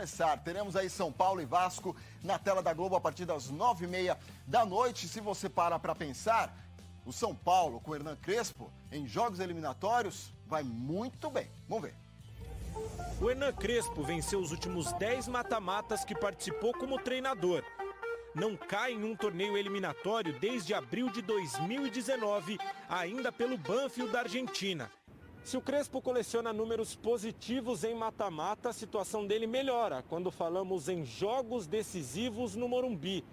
começar. Teremos aí São Paulo e Vasco na tela da Globo a partir das 9h30 da noite. Se você para para pensar, o São Paulo com o Hernan Crespo em jogos eliminatórios vai muito bem. Vamos ver. O Hernan Crespo venceu os últimos 10 mata-matas que participou como treinador. Não cai em um torneio eliminatório desde abril de 2019, ainda pelo Banfield da Argentina. Se o Crespo coleciona números positivos em mata-mata, a situação dele melhora quando falamos em jogos decisivos no Morumbi.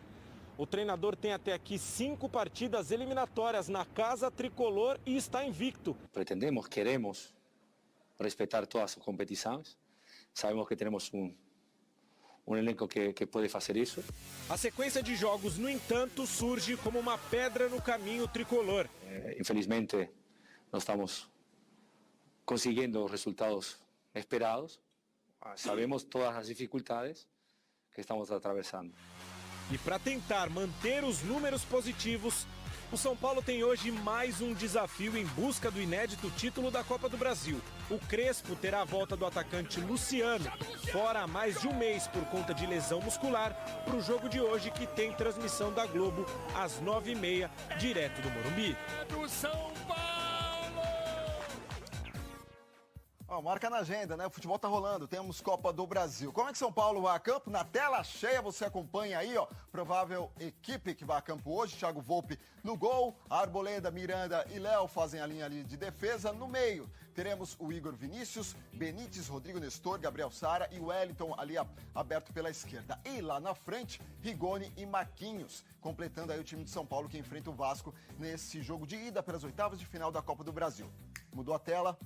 O treinador tem até aqui 5 partidas eliminatórias na casa tricolor e está invicto. Queremos respeitar todas as competições. Sabemos que temos um elenco que pode fazer isso. A sequência de jogos, no entanto, surge como uma pedra no caminho tricolor. Infelizmente, não estamos conseguindo os resultados esperados. Sabemos todas as dificuldades que estamos atravessando. E para tentar manter os números positivos, o São Paulo tem hoje mais um desafio em busca do inédito título da Copa do Brasil. O Crespo terá a volta do atacante Luciano, fora há mais de um mês por conta de lesão muscular, para o jogo de hoje que tem transmissão da Globo às 9h30, direto do Morumbi. Do São Paulo! Marca na agenda, né? O futebol tá rolando, temos Copa do Brasil. Como é que São Paulo vai a campo? Na tela cheia você acompanha aí, ó, provável equipe que vai a campo hoje. Thiago Volpe no gol, Arboleda, Miranda e Léo fazem a linha ali de defesa. No meio, teremos o Igor Vinícius, Benítez, Rodrigo Nestor, Gabriel Sara e o Wellington ali aberto pela esquerda. E lá na frente, Rigoni e Marquinhos, completando aí o time de São Paulo que enfrenta o Vasco nesse jogo de ida pelas oitavas de final da Copa do Brasil. Mudou a tela,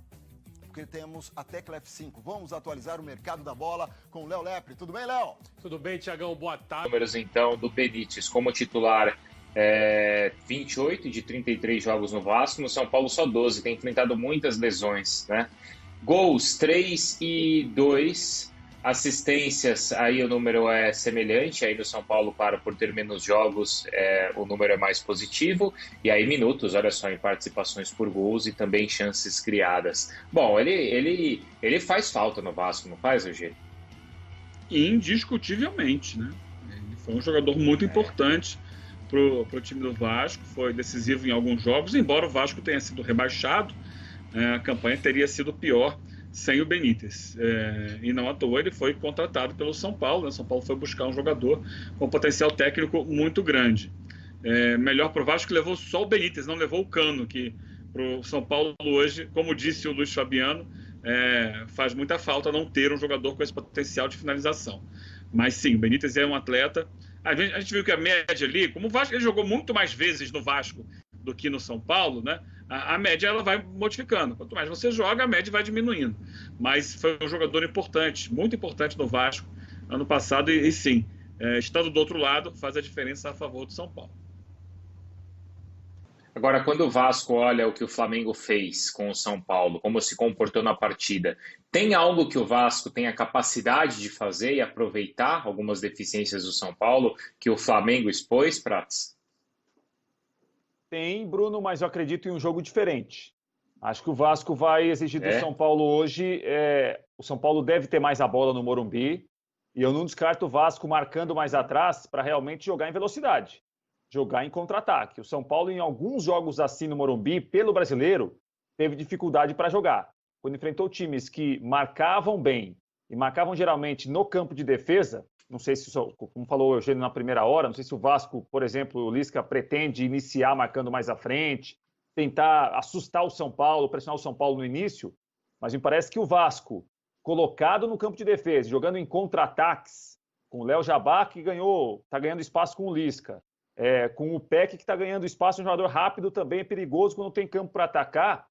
porque temos a tecla F5. Vamos atualizar o mercado da bola com o Léo Lepre. Tudo bem, Léo? Tudo bem, Tiagão? Boa tarde. Números, então, do Benítez como titular, 28 de 33 jogos no Vasco. No São Paulo, só 12. Tem enfrentado muitas lesões, né? Gols, 3 e 2. Assistências, aí o número é semelhante, aí no São Paulo, claro, por ter menos jogos, o número é mais positivo, e aí minutos, olha só, em participações por gols e também chances criadas. Bom, ele faz falta no Vasco, não faz, Eugênio? Indiscutivelmente, né? Ele foi um jogador muito importante pro time do Vasco, foi decisivo em alguns jogos, embora o Vasco tenha sido rebaixado, a campanha teria sido pior sem o Benítez. E não à toa ele foi contratado pelo São Paulo, né? São Paulo foi buscar um jogador com potencial técnico muito grande. Melhor para o Vasco que levou só o Benítez, não levou o Cano, que para o São Paulo hoje, como disse o Luiz Fabiano, faz muita falta não ter um jogador com esse potencial de finalização. Mas sim, o Benítez é um atleta. A gente viu que a média ali, como o Vasco, ele jogou muito mais vezes no Vasco do que no São Paulo, né? A média ela vai modificando. Quanto mais você joga, a média vai diminuindo. Mas foi um jogador importante, muito importante no Vasco ano passado e sim, estando do outro lado, faz a diferença a favor do São Paulo. Agora, quando o Vasco olha o que o Flamengo fez com o São Paulo, como se comportou na partida, tem algo que o Vasco tem a capacidade de fazer e aproveitar algumas deficiências do São Paulo que o Flamengo expôs, Prats? Tem, Bruno, mas eu acredito em um jogo diferente. Acho que o Vasco vai exigir do São Paulo hoje. O São Paulo deve ter mais a bola no Morumbi. E eu não descarto o Vasco marcando mais atrás para realmente jogar em velocidade. Jogar em contra-ataque. O São Paulo, em alguns jogos assim no Morumbi, pelo Brasileiro, teve dificuldade para jogar. Quando enfrentou times que marcavam bem e marcavam geralmente no campo de defesa, não sei se, como falou o Eugênio na primeira hora, não sei se o Vasco, por exemplo, o Lisca pretende iniciar marcando mais à frente, tentar assustar o São Paulo, pressionar o São Paulo no início, mas me parece que o Vasco, colocado no campo de defesa, jogando em contra-ataques, com o Léo Jabá, que está ganhando espaço com o Lisca, com o Peck, que está ganhando espaço, um jogador rápido também é perigoso quando tem campo para atacar,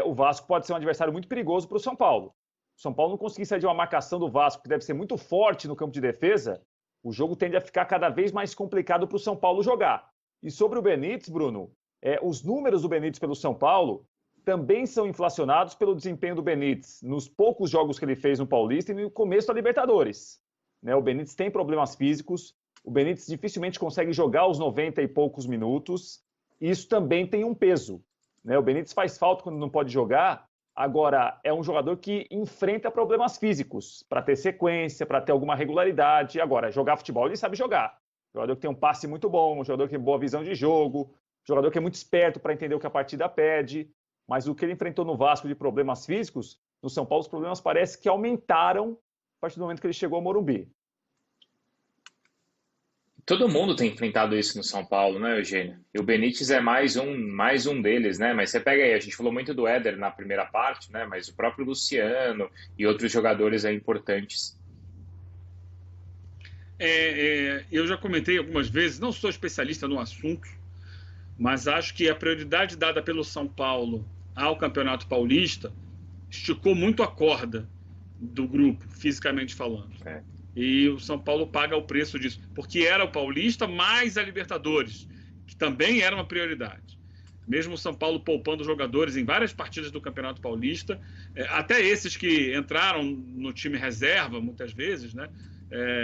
o Vasco pode ser um adversário muito perigoso para o São Paulo. O São Paulo não conseguir sair de uma marcação do Vasco, que deve ser muito forte no campo de defesa, o jogo tende a ficar cada vez mais complicado para o São Paulo jogar. E sobre o Benítez, Bruno, os números do Benítez pelo São Paulo também são inflacionados pelo desempenho do Benítez nos poucos jogos que ele fez no Paulista e no começo da Libertadores. O Benítez tem problemas físicos, o Benítez dificilmente consegue jogar os 90 e poucos minutos, e isso também tem um peso. O Benítez faz falta quando não pode jogar, Agora, é um jogador que enfrenta problemas físicos para ter sequência, para ter alguma regularidade. Agora, jogar futebol, ele sabe jogar. Jogador que tem um passe muito bom, um jogador que tem boa visão de jogo, jogador que é muito esperto para entender o que a partida pede. Mas o que ele enfrentou no Vasco de problemas físicos, no São Paulo os problemas parece que aumentaram a partir do momento que ele chegou ao Morumbi. Todo mundo tem enfrentado isso no São Paulo, né, Eugênio? E o Benítez é mais um deles, né? Mas você pega aí, a gente falou muito do Éder na primeira parte, né? Mas o próprio Luciano e outros jogadores aí importantes. Eu já comentei algumas vezes, não sou especialista no assunto, mas acho que a prioridade dada pelo São Paulo ao Campeonato Paulista esticou muito a corda do grupo, fisicamente falando. E o São Paulo paga o preço disso, porque era o Paulista mais a Libertadores, que também era uma prioridade. Mesmo o São Paulo poupando jogadores em várias partidas do Campeonato Paulista, até esses que entraram no time reserva, muitas vezes, né,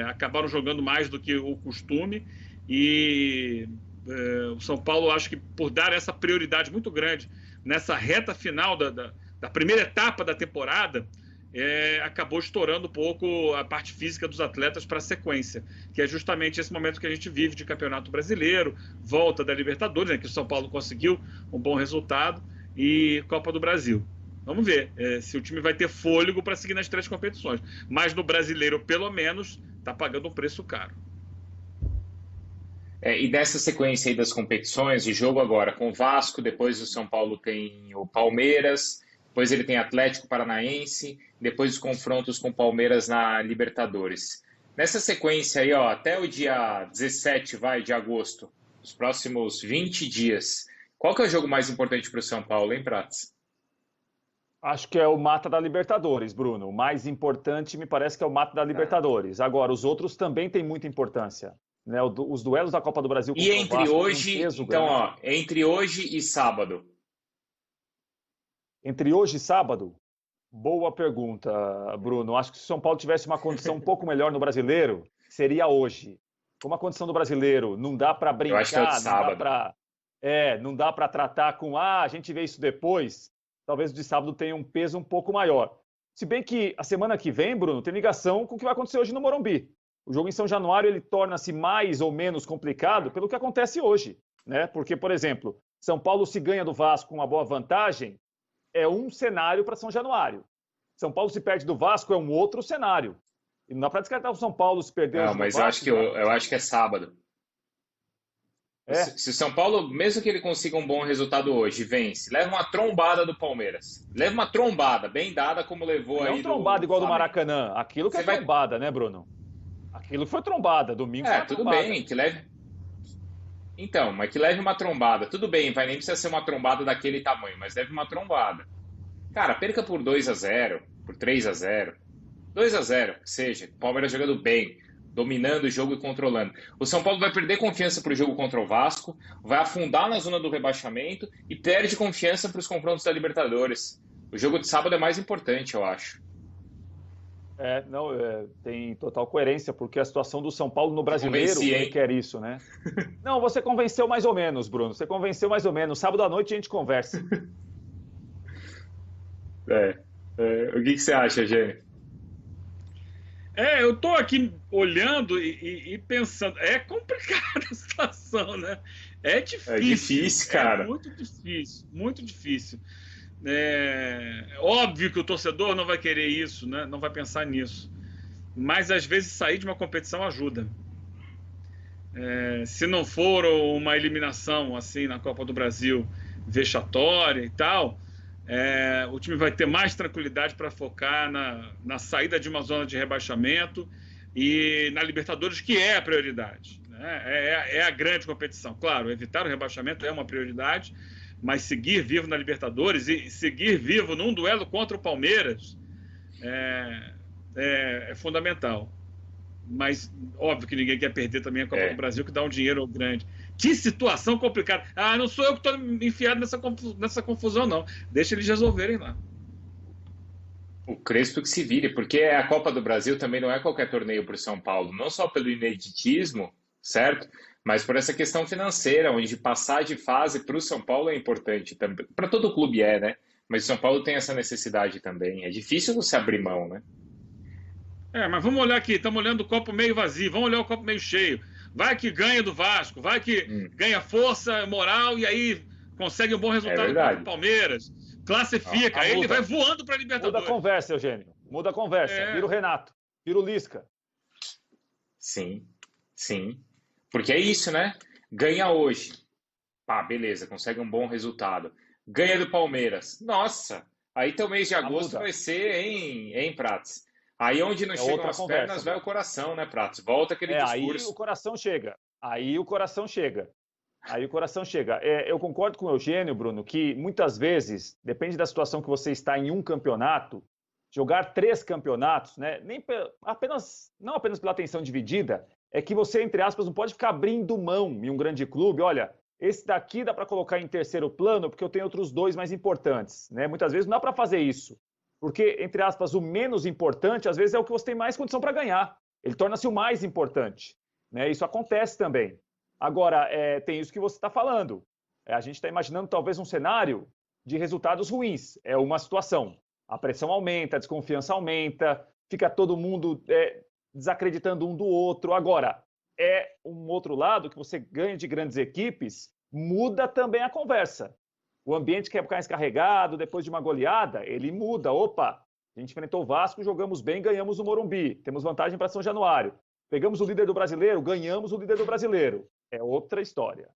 acabaram jogando mais do que o costume, e o São Paulo, acho que por dar essa prioridade muito grande nessa reta final da primeira etapa da temporada, acabou estourando um pouco a parte física dos atletas para a sequência, que é justamente esse momento que a gente vive de Campeonato Brasileiro, volta da Libertadores, né, que o São Paulo conseguiu um bom resultado, e Copa do Brasil. Vamos ver se o time vai ter fôlego para seguir nas 3 competições. Mas no Brasileiro, pelo menos, está pagando um preço caro. E dessa sequência aí das competições, de jogo agora com o Vasco, depois o São Paulo tem o Palmeiras, depois ele tem Atlético Paranaense, depois os confrontos com o Palmeiras na Libertadores. Nessa sequência aí, ó, até o dia 17 de agosto, os próximos 20 dias, qual que é o jogo mais importante para o São Paulo, hein, Prats? Acho que é o mata da Libertadores, Bruno. O mais importante me parece que é o mata da Libertadores. Agora, os outros também têm muita importância, né? Os duelos da Copa do Brasil e entre Vasco, hoje, então, ó, entre hoje e sábado. Entre hoje e sábado? Boa pergunta, Bruno. Acho que se o São Paulo tivesse uma condição um pouco melhor no Brasileiro, seria hoje. Como a condição do Brasileiro não dá para brincar, eu acho que é o de sábado. não dá para tratar com a gente vê isso depois, talvez o de sábado tenha um peso um pouco maior. Se bem que a semana que vem, Bruno, tem ligação com o que vai acontecer hoje no Morumbi. O jogo em São Januário ele torna-se mais ou menos complicado pelo que acontece hoje, né? Porque, por exemplo, São Paulo se ganha do Vasco com uma boa vantagem, é um cenário para São Januário. São Paulo se perde do Vasco é um outro cenário. E não dá para descartar o São Paulo se perder Não, mas Vasco, eu acho que é sábado. Se o São Paulo, mesmo que ele consiga um bom resultado hoje, vence, leva uma trombada do Palmeiras. Leva uma trombada, bem dada como levou não aí. Não é trombada igual do Maracanã. Aquilo que trombada, né, Bruno? Aquilo foi trombada. Domingo foi tudo trombada. Bem, que leve... Então, mas que leve uma trombada. Tudo bem, nem precisa ser uma trombada daquele tamanho, mas leve uma trombada. Cara, perca por 2-0, por 3-0, 2-0, que seja. O Palmeiras jogando bem, dominando o jogo e controlando. O São Paulo vai perder confiança para o jogo contra o Vasco, vai afundar na zona do rebaixamento e perde confiança para os confrontos da Libertadores. O jogo de sábado é mais importante, eu acho. Tem total coerência, porque a situação do São Paulo no Brasileiro requer isso, né? Não, você convenceu mais ou menos, Bruno. Você convenceu mais ou menos. Sábado à noite a gente conversa. O que você acha, Gê? Eu tô aqui olhando e pensando. É complicada a situação, né? É difícil. É difícil, cara. É muito difícil, muito difícil. Óbvio que o torcedor não vai querer isso, né? Não vai pensar nisso. Mas, às vezes, sair de uma competição ajuda. Se não for uma eliminação, assim, na Copa do Brasil, vexatória e tal, o time vai ter mais tranquilidade para focar na saída de uma zona de rebaixamento e na Libertadores, que é a prioridade, né? É a grande competição. Claro, evitar o rebaixamento é uma prioridade, mas seguir vivo na Libertadores e seguir vivo num duelo contra o Palmeiras é fundamental. Mas óbvio que ninguém quer perder também a Copa do Brasil, que dá um dinheiro grande. Que situação complicada. Não sou eu que estou enfiado nessa confusão, não. Deixa eles resolverem lá. O Crespo que se vire, porque a Copa do Brasil também não é qualquer torneio para o São Paulo, não só pelo ineditismo, certo? Mas por essa questão financeira, onde passar de fase para o São Paulo é importante também. Para todo clube né? Mas o São Paulo tem essa necessidade também. É difícil você abrir mão, né? Mas vamos olhar aqui, estamos olhando o copo meio vazio, vamos olhar o copo meio cheio. Vai que ganha do Vasco, vai que ganha força, moral, e aí consegue um bom resultado contra o Palmeiras. Classifica, aí ele vai voando para a Libertadores. Muda a conversa, Eugênio. Muda a conversa. Vira o Renato, vira o Lisca. Sim. Porque é isso, né? Ganha hoje. Pá, beleza, consegue um bom resultado. Ganha do Palmeiras. Nossa, aí teu mês de agosto vai ser em Prats. Aí onde não chegam as pernas, vai o coração, né, Prats? Volta aquele discurso. Aí o coração chega. Eu concordo com o Eugênio, Bruno, que muitas vezes, depende da situação que você está em um campeonato, jogar 3 campeonatos, né, não apenas pela atenção dividida, é que você, entre aspas, não pode ficar abrindo mão em um grande clube. Olha, esse daqui dá para colocar em terceiro plano porque eu tenho outros 2 mais importantes, né? Muitas vezes não dá para fazer isso. Porque, entre aspas, o menos importante, às vezes, é o que você tem mais condição para ganhar. Ele torna-se o mais importante, né? Isso acontece também. Agora, tem isso que você está falando. A gente está imaginando, talvez, um cenário de resultados ruins. É uma situação. A pressão aumenta, a desconfiança aumenta, fica todo mundo desacreditando um do outro. Agora, é um outro lado que você ganha de grandes equipes, muda também a conversa. O ambiente que é mais carregado, depois de uma goleada, ele muda. Opa, a gente enfrentou o Vasco, jogamos bem, ganhamos o Morumbi. Temos vantagem para São Januário. Pegamos o líder do Brasileiro, ganhamos o líder do Brasileiro. É outra história.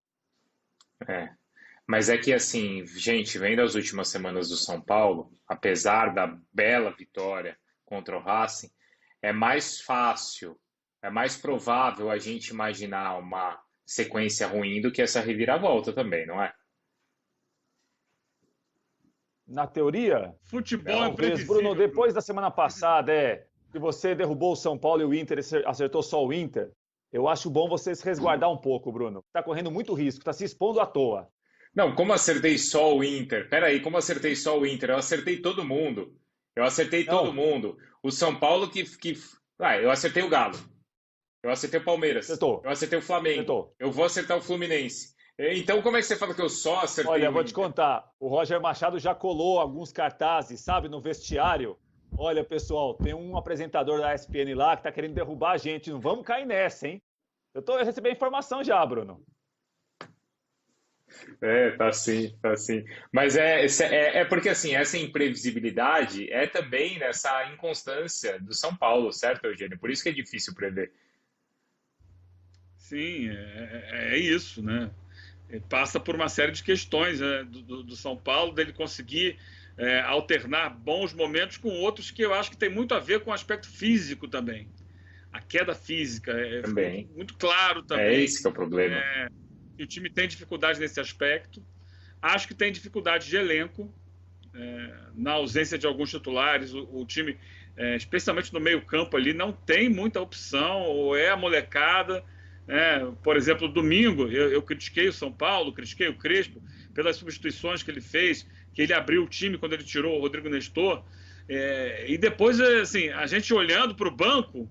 Mas é que, assim, gente, vendo as últimas semanas do São Paulo, apesar da bela vitória contra o Racing, é mais fácil, é mais provável a gente imaginar uma sequência ruim do que essa reviravolta também, não é? Na teoria, futebol talvez, Bruno, depois da semana passada, que você derrubou o São Paulo e o Inter acertou só o Inter, eu acho bom você se resguardar um pouco, Bruno. Está correndo muito risco, está se expondo à toa. Não, como acertei só o Inter? Peraí, como acertei só o Inter? Eu acertei todo mundo. Todo mundo. O São Paulo eu acertei o Galo. Eu acertei o Palmeiras. Acertou. Eu acertei o Flamengo. Acertou. Eu vou acertar o Fluminense. Então, como é que você fala que eu só acertei? Olha, eu vou te contar. O Roger Machado já colou alguns cartazes, sabe, no vestiário. Olha, pessoal, tem um apresentador da ESPN lá que tá querendo derrubar a gente. Não vamos cair nessa, hein? Eu recebi a informação já, Bruno. Tá sim. Mas é porque, assim, essa imprevisibilidade é também nessa inconstância do São Paulo, certo, Eugênio? Por isso que é difícil prever. Sim, é isso, né? Passa por uma série de questões, né, do São Paulo, dele conseguir alternar bons momentos com outros que eu acho que tem muito a ver com o aspecto físico também. A queda física também. Muito claro também. É esse que é o problema. E o time tem dificuldade nesse aspecto. Acho que tem dificuldade de elenco, na ausência de alguns titulares. O time, especialmente no meio-campo ali, não tem muita opção, ou é a molecada. Por exemplo, domingo, eu critiquei o São Paulo, critiquei o Crespo pelas substituições que ele fez, que ele abriu o time quando ele tirou o Rodrigo Nestor. E depois, assim, a gente olhando para o banco,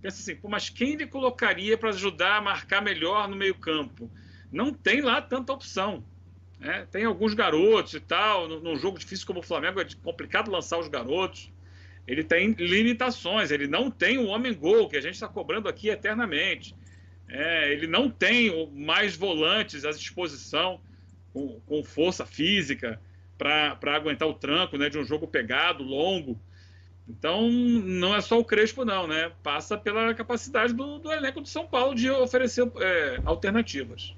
pensa assim, mas quem ele colocaria para ajudar a marcar melhor no meio-campo? Não tem lá tanta opção. Tem alguns garotos e tal. Num jogo difícil como o Flamengo, é complicado lançar os garotos. Ele tem limitações. Ele não tem o homem-gol, que a gente está cobrando aqui eternamente. Ele não tem mais volantes à disposição com força física para aguentar o tranco, né, de um jogo pegado, longo. Então, não é só o Crespo, não, né? Passa pela capacidade do elenco do São Paulo de oferecer alternativas.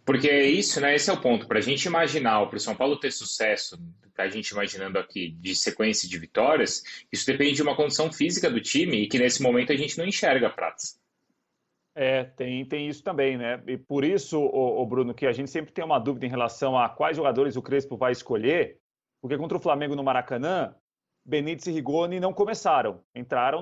Porque é isso, né? Esse é o ponto. Para a gente imaginar, para o São Paulo ter sucesso, a gente imaginando aqui de sequência de vitórias, isso depende de uma condição física do time e que nesse momento a gente não enxerga, Prats. Tem isso também, né? E por isso, Bruno, que a gente sempre tem uma dúvida em relação a quais jogadores o Crespo vai escolher, porque contra o Flamengo no Maracanã, Benítez e Rigoni não começaram, entraram